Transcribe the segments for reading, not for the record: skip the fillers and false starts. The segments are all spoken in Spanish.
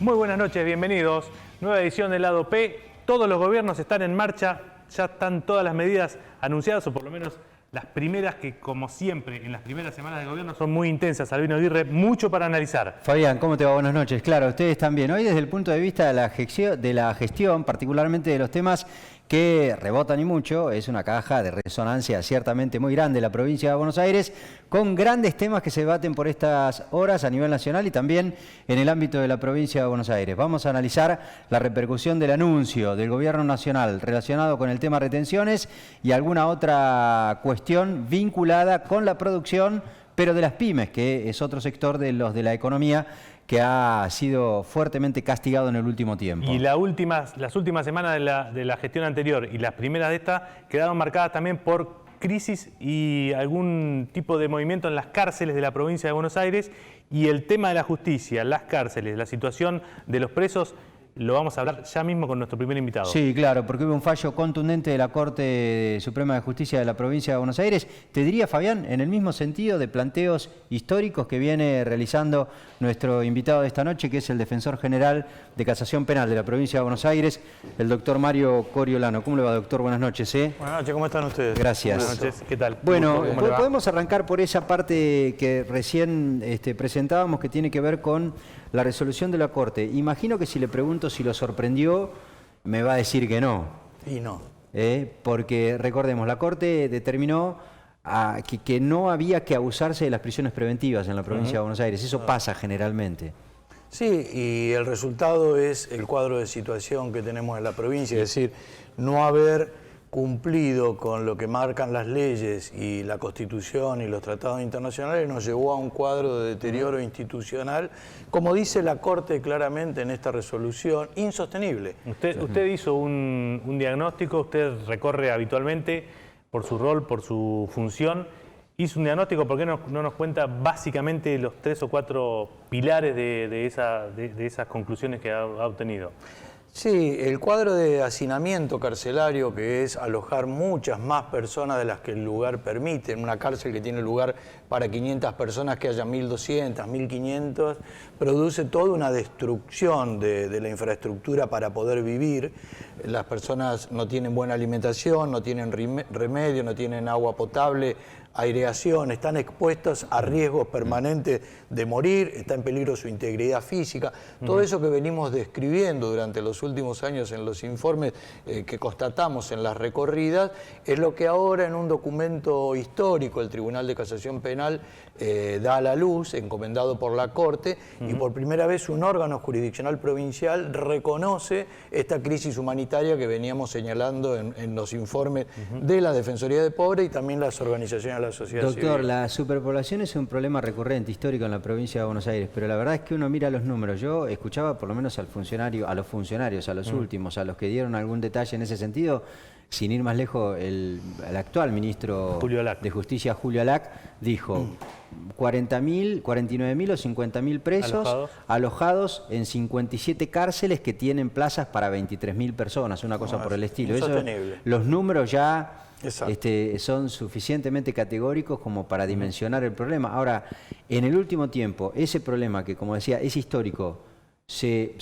Muy buenas noches, bienvenidos. Nueva edición del Lado P. Todos los gobiernos están en marcha, ya están todas las medidas anunciadas, o por lo menos las primeras que, como siempre, en las primeras semanas de gobierno son muy intensas. Albino Aguirre, mucho para analizar. Fabián, ¿cómo te va? Buenas noches. Claro, ustedes también. Hoy desde el punto de vista de la gestión, particularmente de los temas que rebotan y mucho, es una caja de resonancia ciertamente muy grande la provincia de Buenos Aires, con grandes temas que se debaten por estas horas a nivel nacional y también en el ámbito de la provincia de Buenos Aires. Vamos a analizar la repercusión del anuncio del gobierno nacional relacionado con el tema retenciones y alguna otra cuestión vinculada con la producción, pero de las pymes, que es otro sector de los de la economía que ha sido fuertemente castigado en el último tiempo. Y las últimas semanas de la gestión anterior y las primeras de esta quedaron marcadas también por crisis y algún tipo de movimiento en las cárceles de la provincia de Buenos Aires, y el tema de la justicia, las cárceles, la situación de los presos, lo vamos a hablar ya mismo con nuestro primer invitado. Sí, claro, porque hubo un fallo contundente de la Corte Suprema de Justicia de la provincia de Buenos Aires. Te diría, Fabián, en el mismo sentido de planteos históricos que viene realizando nuestro invitado de esta noche, que es el Defensor General de Casación Penal de la provincia de Buenos Aires, el doctor Mario Coriolano. ¿Cómo le va, doctor? Buenas noches. Buenas noches, ¿cómo están ustedes? Gracias. Buenas noches, ¿qué tal? Bueno, podemos arrancar por esa parte que recién presentábamos, que tiene que ver con la resolución de la Corte. Imagino que si le pregunto si lo sorprendió, me va a decir que no. Y no. Porque, recordemos, la Corte determinó que no había que abusarse de las prisiones preventivas en la provincia de Buenos Aires. Eso pasa generalmente. Sí, y el resultado es el cuadro de situación que tenemos en la provincia, es decir, no haber cumplido con lo que marcan las leyes y la Constitución y los tratados internacionales nos llevó a un cuadro de deterioro institucional, como dice la Corte claramente en esta resolución, insostenible. Usted hizo un diagnóstico, usted recorre habitualmente por su rol, por su función. Hizo un diagnóstico, ¿por qué no nos cuenta básicamente los 3 o 4 pilares de esas conclusiones que ha obtenido? Sí, el cuadro de hacinamiento carcelario, que es alojar muchas más personas de las que el lugar permite, en una cárcel que tiene lugar para 500 personas, que haya 1.200, 1.500, produce toda una destrucción de la infraestructura para poder vivir. Las personas no tienen buena alimentación, no tienen remedio, no tienen agua potable, aireación, están expuestos a riesgos permanentes de morir, está en peligro su integridad física. Todo eso que venimos describiendo durante los últimos años en los informes que constatamos en las recorridas, es lo que ahora en un documento histórico el Tribunal de Casación Penal da a la luz, encomendado por la Corte, y por primera vez un órgano jurisdiccional provincial reconoce esta crisis humanitaria que veníamos señalando en los informes de la Defensoría de Pobres y también las organizaciones de la sociedad Doctor, civil. la superpoblación es un problema recurrente, histórico en la provincia de Buenos Aires, pero la verdad es que uno mira los números. Yo escuchaba por lo menos a los funcionarios, a los últimos, a los que dieron algún detalle en ese sentido, sin ir más lejos, el actual ministro de Justicia, Julio Alac, dijo 40.000, 49.000 o 50.000 presos alojados en 57 cárceles que tienen plazas para 23.000 personas, una cosa por el estilo. Eso, los números ya son suficientemente categóricos como para dimensionar el problema. Ahora, en el último tiempo, ese problema que, como decía, es histórico, se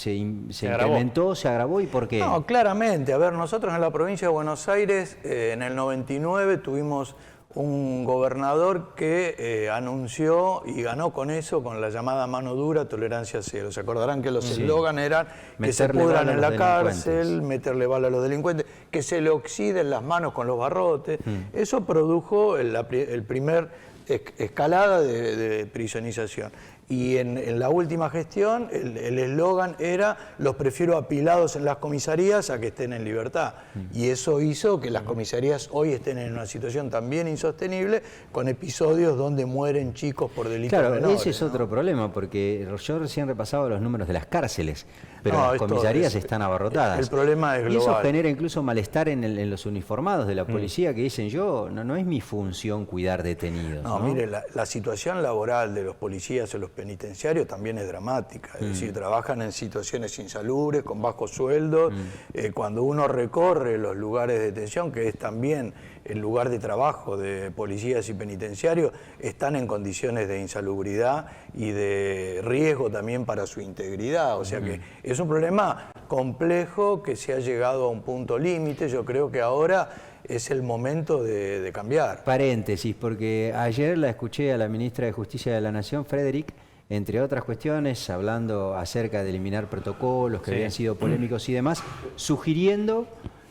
incrementó, se agravó, ¿y por qué? No, claramente. A ver, nosotros en la provincia de Buenos Aires, en el 99 tuvimos un gobernador que anunció y ganó con eso, con la llamada mano dura, tolerancia cero. Se acordarán que los eslogan eran que se pudran en la cárcel, meterle bala a los delincuentes, que se le oxiden las manos con los barrotes. Eso produjo el primer escalada de prisonización. Y en la última gestión el eslogan era: los prefiero apilados en las comisarías a que estén en libertad. Y eso hizo que las comisarías hoy estén en una situación también insostenible, con episodios donde mueren chicos por delitos menores. Claro, ese es otro problema, porque yo recién repasaba los números de las cárceles, pero las comisarías están abarrotadas. El problema es global. Y eso genera incluso malestar en los uniformados de la policía, que dicen: no es mi función cuidar detenidos. No, mire, la situación laboral de los policías o los penitenciarios también es dramática. Es decir, trabajan en situaciones insalubres, con bajos sueldos. Cuando uno recorre los lugares de detención, que es también el lugar de trabajo de policías y penitenciarios, están en condiciones de insalubridad y de riesgo también para su integridad. O sea que es un problema complejo que se ha llegado a un punto límite. Yo creo que ahora es el momento de cambiar. Paréntesis, porque ayer la escuché a la ministra de Justicia de la Nación, Frederick, entre otras cuestiones, hablando acerca de eliminar protocolos que habían sido polémicos y demás, sugiriendo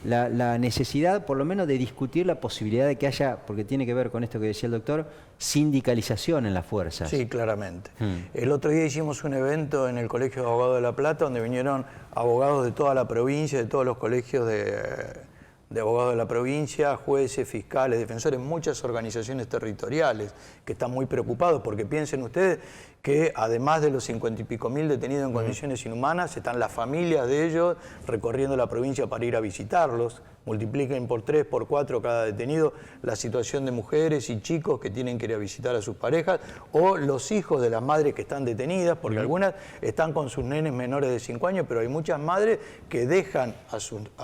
la necesidad, por lo menos, de discutir la posibilidad de que haya, porque tiene que ver con esto que decía el doctor, sindicalización en las fuerzas. Sí, claramente. El otro día hicimos un evento en el Colegio de Abogados de La Plata, donde vinieron abogados de toda la provincia, de todos los colegios de abogados de la provincia, jueces, fiscales, defensores, muchas organizaciones territoriales que están muy preocupados, porque piensen ustedes que además de los 50 y pico mil detenidos en condiciones inhumanas, están las familias de ellos recorriendo la provincia para ir a visitarlos. Multipliquen por 3, por 4 cada detenido la situación de mujeres y chicos que tienen que ir a visitar a sus parejas, o los hijos de las madres que están detenidas, porque algunas están con sus nenes menores de 5 años, pero hay muchas madres que dejan a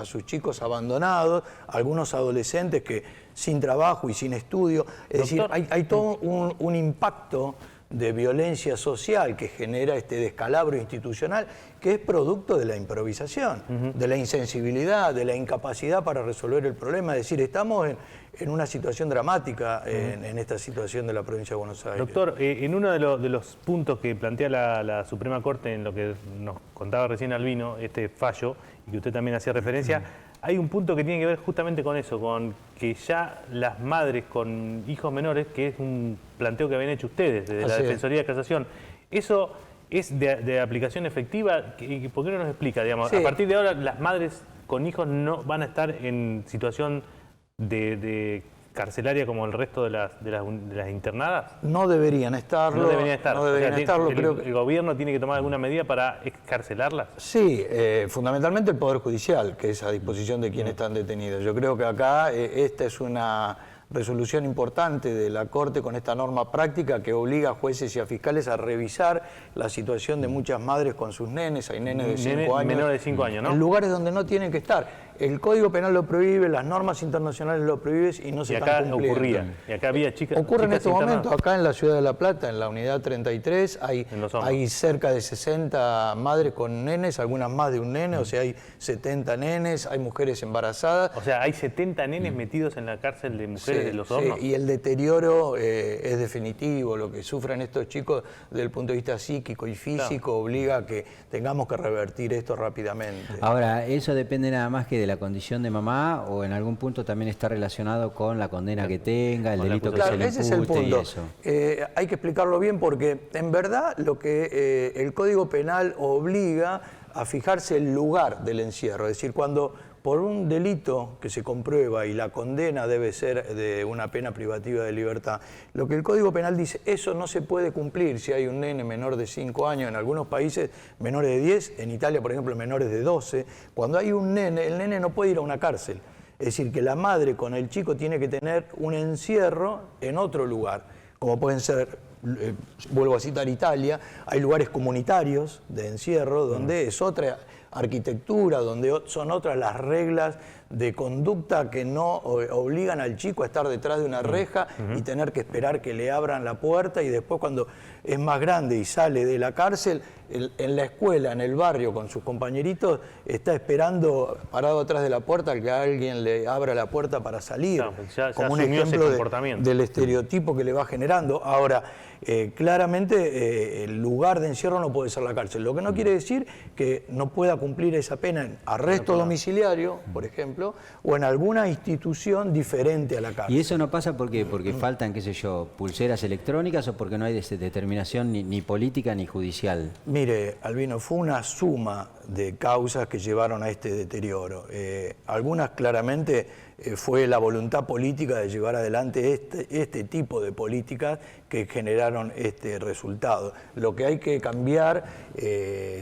sus chicos abandonados, algunos adolescentes que sin trabajo y sin estudio. Es decir, hay todo un impacto de violencia social que genera este descalabro institucional, que es producto de la improvisación, de la insensibilidad, de la incapacidad para resolver el problema. Es decir, estamos en una situación dramática en esta situación de la provincia de Buenos Aires. Doctor, en uno de los puntos que plantea la Suprema Corte, en lo que nos contaba recién Albino, este fallo, y que usted también hacía referencia, hay un punto que tiene que ver justamente con eso, con que ya las madres con hijos menores, que es un planteo que habían hecho ustedes desde la Defensoría de Casación, ¿eso es de aplicación efectiva? ¿Por qué no nos explica? Digamos, a partir de ahora las madres con hijos no van a estar en situación de carcelaria como el resto de las internadas? No deberían estarlo. No deberían estar. No deberían estarlo. ¿El gobierno tiene que tomar alguna medida para excarcelarlas? Sí, fundamentalmente el Poder Judicial, que es a disposición de quienes están detenidos. Yo creo que acá esta es una resolución importante de la Corte con esta norma práctica que obliga a jueces y a fiscales a revisar la situación de muchas madres con sus nenes. Hay nenes de 5 años. Menores de 5 años, ¿no? En lugares donde no tienen que estar. El Código Penal lo prohíbe, las normas internacionales lo prohíben y no se están cumpliendo. Ocurría. Y acá había chicas. Ocurre en estos momentos, acá en la ciudad de La Plata, en la unidad 33, hay cerca de 60 madres con nenes, algunas más de un nene, o sea, hay 70 nenes, hay mujeres embarazadas. O sea, hay 70 nenes metidos en la cárcel de mujeres de Los Hornos. Y el deterioro es definitivo. Lo que sufren estos chicos desde el punto de vista psíquico y físico obliga a que tengamos que revertir esto rápidamente. Ahora, ¿eso depende nada más que de la condición de mamá o en algún punto también está relacionado con la condena que tenga, el delito que se le impute? Ese es el punto. Y eso? Hay que explicarlo bien porque en verdad lo que el Código Penal obliga a fijarse el lugar del encierro. Es decir, cuando por un delito que se comprueba y la condena debe ser de una pena privativa de libertad, lo que el Código Penal dice, eso no se puede cumplir si hay un nene menor de 5 años, en algunos países menores de 10, en Italia, por ejemplo, menores de 12. Cuando hay un nene, el nene no puede ir a una cárcel. Es decir, que la madre con el chico tiene que tener un encierro en otro lugar, como pueden ser, vuelvo a citar Italia, hay lugares comunitarios de encierro donde es otra arquitectura, donde son otras las reglas de conducta que no obligan al chico a estar detrás de una reja y tener que esperar que le abran la puerta, y después cuando es más grande y sale de la cárcel, en la escuela, en el barrio, con sus compañeritos, está esperando parado atrás de la puerta a que alguien le abra la puerta para salir, ya como un asumió ese ejemplo comportamiento. del estereotipo que le va generando. Ahora, claramente el lugar de encierro no puede ser la cárcel, lo que no quiere decir que no pueda cumplir esa pena en arresto domiciliario, por ejemplo, o en alguna institución diferente a la cárcel. ¿Y eso no pasa porque faltan, qué sé yo, pulseras electrónicas o porque no hay determinación ni política ni judicial? Mire, Albino, fue una suma de causas que llevaron a este deterioro. Algunas claramente fue la voluntad política de llevar adelante este tipo de políticas que generaron este resultado. Lo que hay que cambiar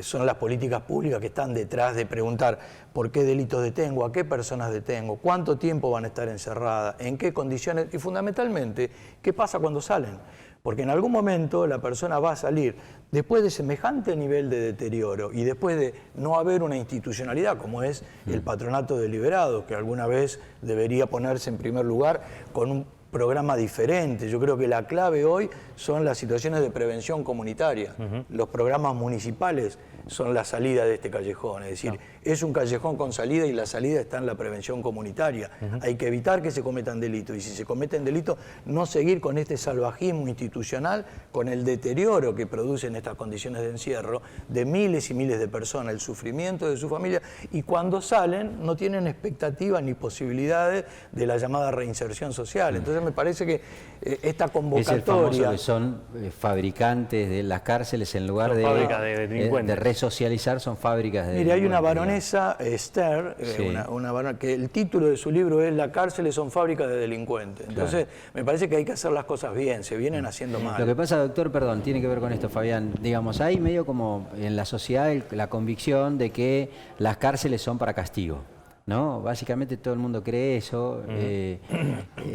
son las políticas públicas que están detrás de preguntar por qué delitos detengo, a qué personas detengo, cuánto tiempo van a estar encerradas, en qué condiciones y fundamentalmente qué pasa cuando salen. Porque en algún momento la persona va a salir después de semejante nivel de deterioro y después de no haber una institucionalidad como es el patronato deliberado, que alguna vez debería ponerse en primer lugar con un programa diferente. Yo creo que la clave hoy son las situaciones de prevención comunitaria. Los programas municipales son la salida de este callejón, es decir, es un callejón con salida y la salida está en la prevención comunitaria. Hay que evitar que se cometan delitos y si se cometen delitos, no seguir con este salvajismo institucional, con el deterioro que producen estas condiciones de encierro de miles y miles de personas, el sufrimiento de su familia, y cuando salen no tienen expectativas ni posibilidades de la llamada reinserción social. Entonces me parece que esta convocatoria... Es el famoso que son fabricantes de las cárceles en lugar de resocializar, son fábricas de... Mire, hay una baronesa, Esther, una varona, que el título de su libro es "Las cárceles son fábricas de delincuentes". Entonces, me parece que hay que hacer las cosas bien, se vienen haciendo mal. Lo que pasa, doctor, perdón, tiene que ver con esto, Fabián. Digamos, hay medio como en la sociedad la convicción de que las cárceles son para castigo, ¿no? Básicamente todo el mundo cree eso.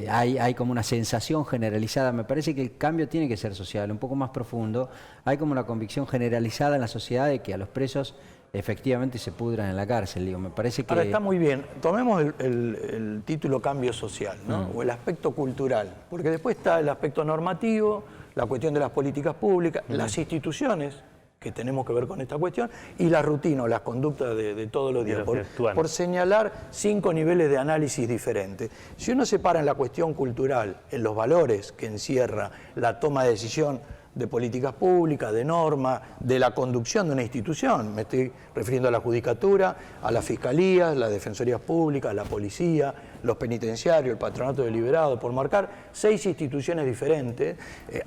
Hay como una sensación generalizada. Me parece que el cambio tiene que ser social, un poco más profundo. Hay como una convicción generalizada en la sociedad de que a los presos efectivamente se pudran en la cárcel. Digo, me parece que... Ahora está muy bien. Tomemos el título cambio social, ¿no? O el aspecto cultural, porque después está el aspecto normativo, la cuestión de las políticas públicas, las instituciones que tenemos que ver con esta cuestión, y la rutina o las conductas de todos los días, por señalar 5 niveles de análisis diferentes. Si uno se para en la cuestión cultural, en los valores que encierra la toma de decisión de políticas públicas, de normas, de la conducción de una institución, me estoy refiriendo a la judicatura, a las fiscalías, las defensorías públicas, la policía, los penitenciarios, el patronato deliberado, por marcar 6 instituciones diferentes,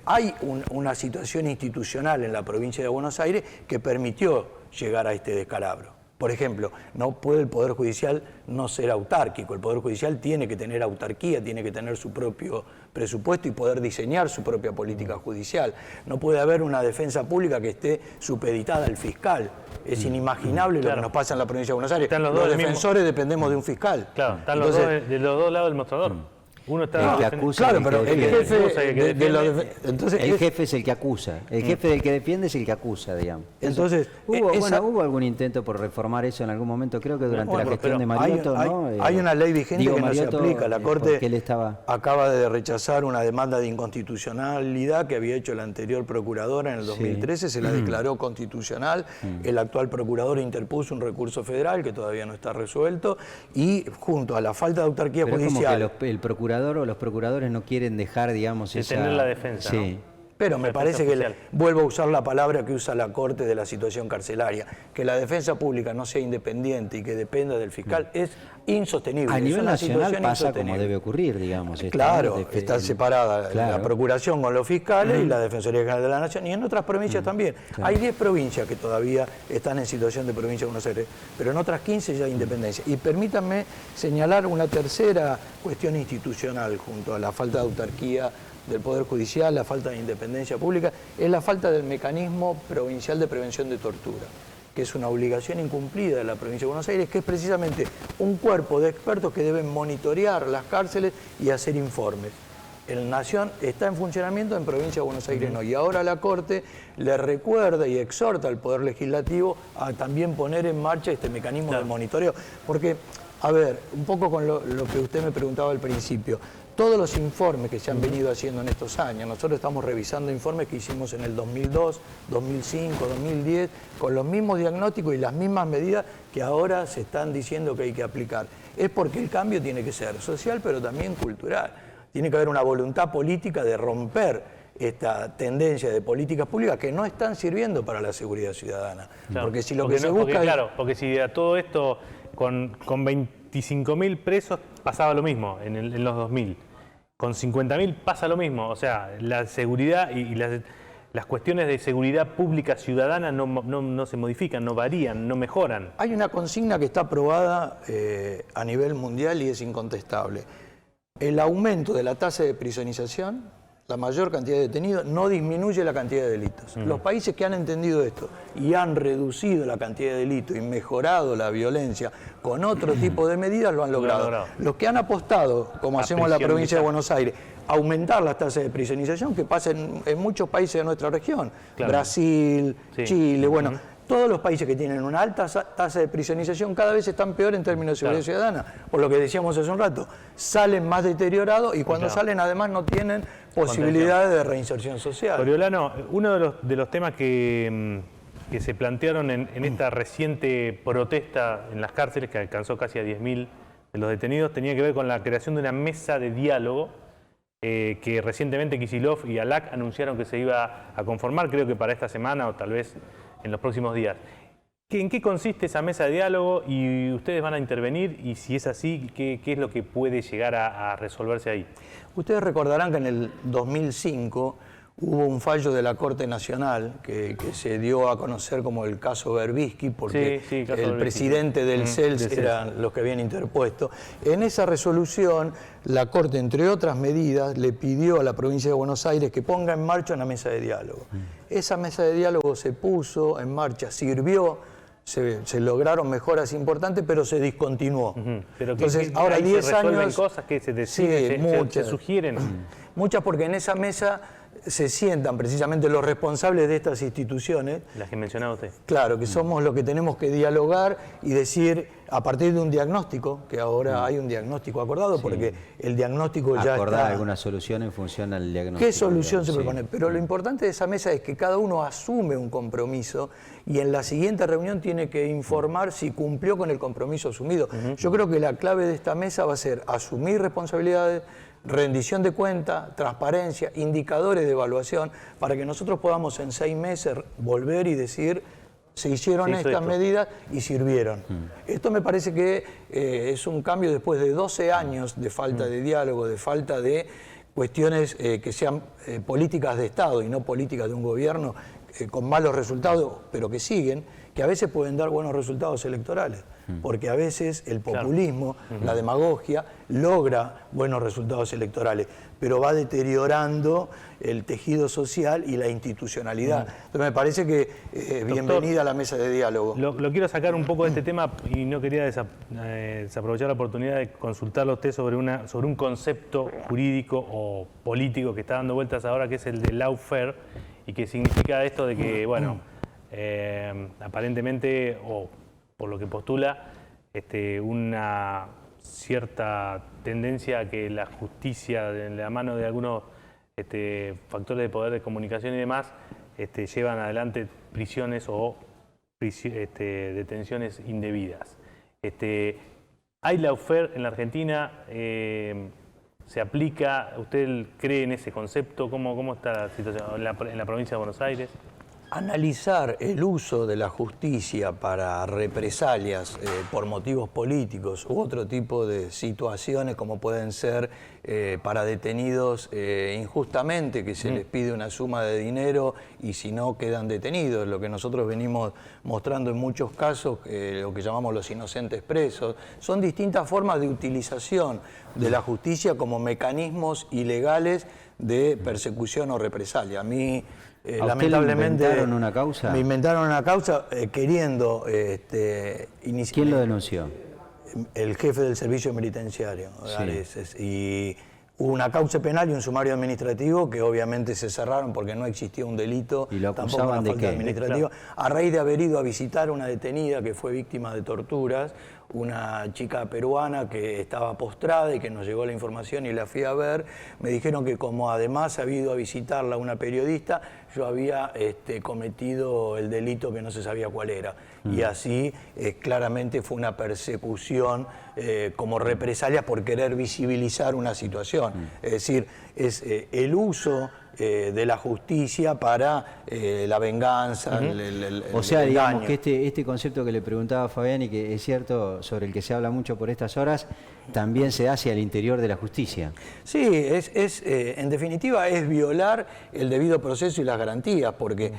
hay una situación institucional en la provincia de Buenos Aires que permitió llegar a este descalabro. Por ejemplo, no puede el Poder Judicial no ser autárquico. El Poder Judicial tiene que tener autarquía, tiene que tener su propio presupuesto y poder diseñar su propia política judicial. No puede haber una defensa pública que esté supeditada al fiscal. Es inimaginable lo que nos pasa en la provincia de Buenos Aires. Los defensores dependemos de un fiscal. Claro, están los dos de los dos lados del mostrador. Uno está... El que acusa, claro, pero el jefe es el que acusa. El jefe del que defiende es el que acusa, digamos. Entonces, ¿hubo algún intento por reformar eso en algún momento? Creo que durante la gestión de Mariotto, ¿no? Hay una ley vigente que no se aplica. La Corte acaba de rechazar una demanda de inconstitucionalidad que había hecho la anterior procuradora en el 2013, se la declaró constitucional. El actual procurador interpuso un recurso federal que todavía no está resuelto y junto a la falta de autarquía judicial... Es como que el procurador o los procuradores no quieren dejar, digamos, tener la defensa, ¿no? Pero me parece que vuelvo a usar la palabra que usa la Corte de la situación carcelaria, que la defensa pública no sea independiente y que dependa del fiscal es insostenible. A nivel nacional pasa como debe ocurrir, digamos. Claro, está separada la Procuración con los fiscales y la Defensoría General de la Nación, y en otras provincias también. Hay 10 provincias que todavía están en situación de provincia de Buenos Aires, pero en otras 15 ya hay independencia. Y permítanme señalar una tercera cuestión institucional junto a la falta de autarquía del Poder Judicial, la falta de independencia pública, es la falta del mecanismo provincial de prevención de tortura, que es una obligación incumplida de la provincia de Buenos Aires, que es precisamente un cuerpo de expertos que deben monitorear las cárceles y hacer informes. En Nación está en funcionamiento, en provincia de Buenos Aires no. Y ahora la Corte le recuerda y exhorta al Poder Legislativo a también poner en marcha este mecanismo de monitoreo. Porque, a ver, un poco con lo que usted me preguntaba al principio, todos los informes que se han venido haciendo en estos años, nosotros estamos revisando informes que hicimos en el 2002, 2005, 2010, con los mismos diagnósticos y las mismas medidas que ahora se están diciendo que hay que aplicar. Es porque el cambio tiene que ser social, pero también cultural. Tiene que haber una voluntad política de romper esta tendencia de políticas públicas que no están sirviendo para la seguridad ciudadana. Claro, porque si lo que se busca... porque si a todo esto con 25.000 presos pasaba lo mismo en los 2000. Con 50.000 pasa lo mismo. O sea, la seguridad y las cuestiones de seguridad pública ciudadana no se modifican, no varían, no mejoran. Hay una consigna que está aprobada a nivel mundial y es incontestable. El aumento de la tasa de prisonización, la mayor cantidad de detenidos, no disminuye la cantidad de delitos. Los países que han entendido esto y han reducido la cantidad de delitos y mejorado la violencia con otro tipo de medidas lo han logrado. Los que han apostado, como hacemos en la provincia de Buenos Aires, aumentar las tasas de prisionización que pasa en muchos países de nuestra región. Claro. Brasil, Sí. Chile, bueno, todos los países que tienen una alta tasa de prisionización cada vez están peor en términos de seguridad ciudadana. Por lo que decíamos hace un rato, salen más deteriorados y cuando salen además no tienen posibilidades de reinserción social. Coriolano, uno de los temas que se plantearon en esta reciente protesta en las cárceles, que alcanzó casi a 10.000 de los detenidos, tenía que ver con la creación de una mesa de diálogo que recientemente Kicillof y Alac anunciaron que se iba a conformar, creo que para esta semana o tal vez en los próximos días. ¿En qué consiste esa mesa de diálogo y ustedes van a intervenir? Y si es así, ¿qué es lo que puede llegar a resolverse ahí? Ustedes recordarán que en el 2005 hubo un fallo de la Corte Nacional que se dio a conocer como el caso Berbisky, porque el presidente del CELS eran los que habían interpuesto. En esa resolución, la Corte, entre otras medidas, le pidió a la provincia de Buenos Aires que ponga en marcha una mesa de diálogo. Esa mesa de diálogo se puso en marcha, sirvió, se lograron mejoras importantes, pero se discontinuó. Pero entonces, ahora 10 años... cosas que se deciden, se sugieren. Muchas, porque en esa mesa se sientan precisamente los responsables de estas instituciones. Las que mencionaba usted. Claro, que somos los que tenemos que dialogar y decir, a partir de un diagnóstico, que ahora hay un diagnóstico acordado, porque el diagnóstico ya acordar está... alguna solución en función al diagnóstico. ¿Qué solución se propone? Pero lo importante de esa mesa es que cada uno asume un compromiso y en la siguiente reunión tiene que informar si cumplió con el compromiso asumido. Yo creo que la clave de esta mesa va a ser asumir responsabilidades, rendición de cuenta, transparencia, indicadores de evaluación, para que nosotros podamos en 6 meses volver y decir, se hicieron estas medidas y sirvieron. Esto me parece que es un cambio después de 12 años de falta de diálogo, de falta de cuestiones que sean políticas de Estado y no políticas de un gobierno con malos resultados, pero que siguen, que a veces pueden dar buenos resultados electorales, porque a veces el populismo, la demagogia, logra buenos resultados electorales, pero va deteriorando el tejido social y la institucionalidad. Entonces me parece que bienvenida a la mesa de diálogo. Lo quiero sacar un poco de este tema y no quería desaprovechar la oportunidad de consultarlo a usted sobre un concepto jurídico o político que está dando vueltas ahora, que es el de lawfare, y que significa esto de que, bueno, aparentemente, o por lo que postula, una cierta tendencia a que la justicia, de la mano de algunos factores de poder de comunicación y demás, llevan adelante prisiones o detenciones indebidas. ¿Hay lawfare en la Argentina? ¿Se aplica? ¿Usted cree en ese concepto? ¿Cómo está la situación en la provincia de Buenos Aires? Analizar el uso de la justicia para represalias por motivos políticos u otro tipo de situaciones, como pueden ser para detenidos injustamente, que se les pide una suma de dinero y si no quedan detenidos, lo que nosotros venimos mostrando en muchos casos, lo que llamamos los inocentes presos, son distintas formas de utilización de la justicia como mecanismos ilegales de persecución o represalia. A mí, lamentablemente, me inventaron una causa queriendo iniciar. ¿Quién lo denunció? El jefe del servicio penitenciario, y hubo una causa penal y un sumario administrativo que obviamente se cerraron porque no existía un delito, ¿y lo tampoco una falta administrativa, a raíz de haber ido a visitar a una detenida que fue víctima de torturas, una chica peruana que estaba postrada y que nos llegó la información y la fui a ver. Me dijeron que como además había ido a visitarla una periodista, yo había cometido el delito que no se sabía cuál era. Y así claramente fue una persecución como represalia por querer visibilizar una situación. Es decir, es el uso de la justicia para la venganza, o sea, digamos daño. que este concepto que le preguntaba Fabián y que es cierto, sobre el que se habla mucho por estas horas, también se hace al interior de la justicia. Sí, en definitiva es violar el debido proceso y las garantías, porque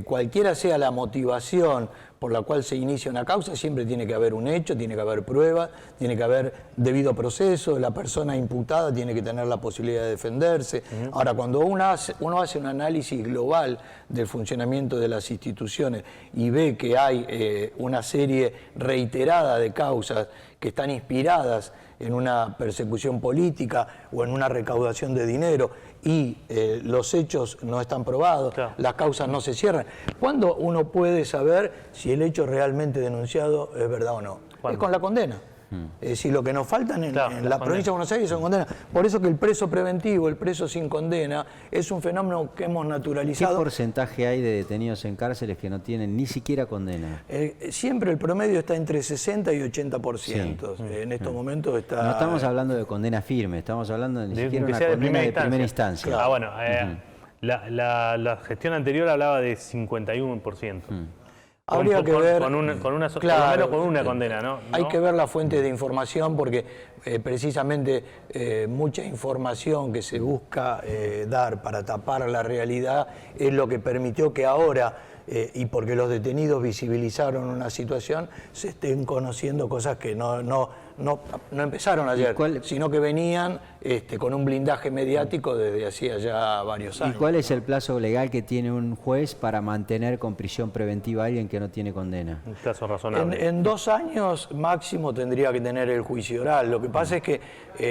cualquiera sea la motivación por la cual se inicia una causa, siempre tiene que haber un hecho, tiene que haber pruebas, tiene que haber debido proceso, la persona imputada tiene que tener la posibilidad de defenderse. Ahora, cuando uno hace un análisis global del funcionamiento de las instituciones y ve que hay una serie reiterada de causas que están inspiradas en una persecución política o en una recaudación de dinero y los hechos no están probados, claro, las causas no se cierran. ¿Cuándo uno puede saber si el hecho realmente denunciado es verdad o no? ¿Cuándo? Es con la condena. Es decir, lo que nos faltan en, claro, en la provincia de Buenos Aires son condenas. Por eso que el preso preventivo, el preso sin condena, es un fenómeno que hemos ¿Qué naturalizado. porcentaje hay de detenidos en cárceles que no tienen ni siquiera condena? Siempre el promedio está entre 60 y 80%. Sí. En estos momentos está... No estamos hablando de condena firme, estamos hablando de ni siquiera que una sea condena de primera instancia. Claro. Bueno, la gestión anterior hablaba de 51%. Habría que ver... Con una, por lo menos con una condena, ¿no? Hay que ver las fuentes de información porque precisamente mucha información que se busca dar para tapar la realidad es lo que permitió que ahora, y porque los detenidos visibilizaron una situación, se estén conociendo cosas que no empezaron ayer, sino que venían con un blindaje mediático desde hacía ya varios años. ¿Y cuál es el plazo legal que tiene un juez para mantener con prisión preventiva a alguien que no tiene condena? Un plazo razonable. En 2 años máximo tendría que tener el juicio oral. Lo que pasa es que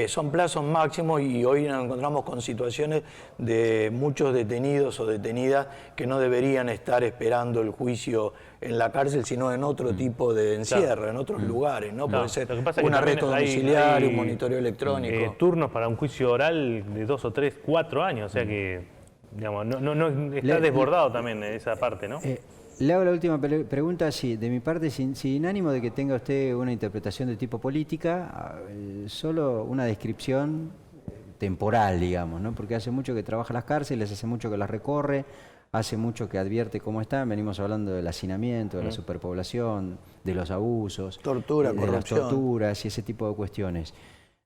son plazos máximos y hoy nos encontramos con situaciones de muchos detenidos o detenidas que no deberían estar esperando el juicio en la cárcel, sino en otro tipo de encierro, claro, en otros lugares, ¿no? Puede ser un arresto domiciliario, un monitoreo electrónico. Turnos para un juicio oral de 2 o 3, 4 años, o sea que, digamos, no está desbordado también esa parte, ¿no? Le hago la última pregunta, sí, de mi parte, sin ánimo de que tenga usted una interpretación de tipo política, solo una descripción temporal, digamos, ¿no? Porque hace mucho que trabaja las cárceles, hace mucho que las recorre, hace mucho que advierte cómo están, venimos hablando del hacinamiento, de la superpoblación, de los abusos, tortura, de las torturas y ese tipo de cuestiones.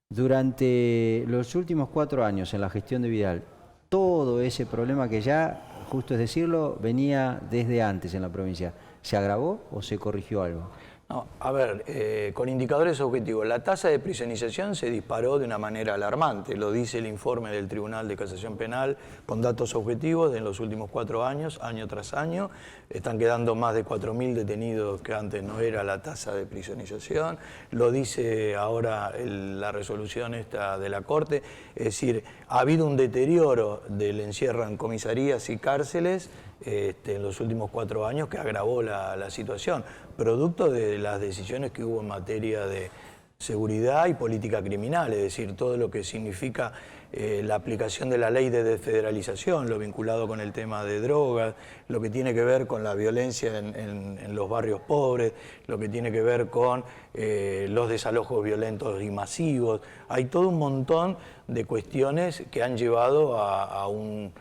Durante los últimos 4 años en la gestión de Vidal, todo ese problema que ya, justo es decirlo, venía desde antes en la provincia, ¿se agravó o se corrigió algo? No, a ver, con indicadores objetivos, la tasa de prisionización se disparó de una manera alarmante, lo dice el informe del Tribunal de Casación Penal, con datos objetivos de en los últimos 4 años, año tras año, están quedando más de 4.000 detenidos que antes no era la tasa de prisionización, lo dice ahora la resolución esta de la Corte, es decir, ha habido un deterioro del encierro en comisarías y cárceles en los últimos 4 años que agravó la situación, producto de las decisiones que hubo en materia de seguridad y política criminal, es decir, todo lo que significa la aplicación de la ley de desfederalización, lo vinculado con el tema de drogas, lo que tiene que ver con la violencia en los barrios pobres, lo que tiene que ver con los desalojos violentos y masivos. Hay todo un montón de cuestiones que han llevado a un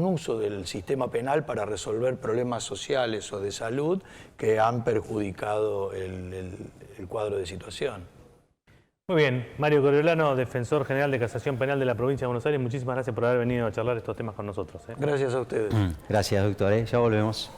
uso del sistema penal para resolver problemas sociales o de salud que han perjudicado el cuadro de situación. Muy bien, Mario Coriolano, defensor general de Casación Penal de la provincia de Buenos Aires, muchísimas gracias por haber venido a charlar estos temas con nosotros. Gracias a ustedes. Gracias, doctor. Ya volvemos.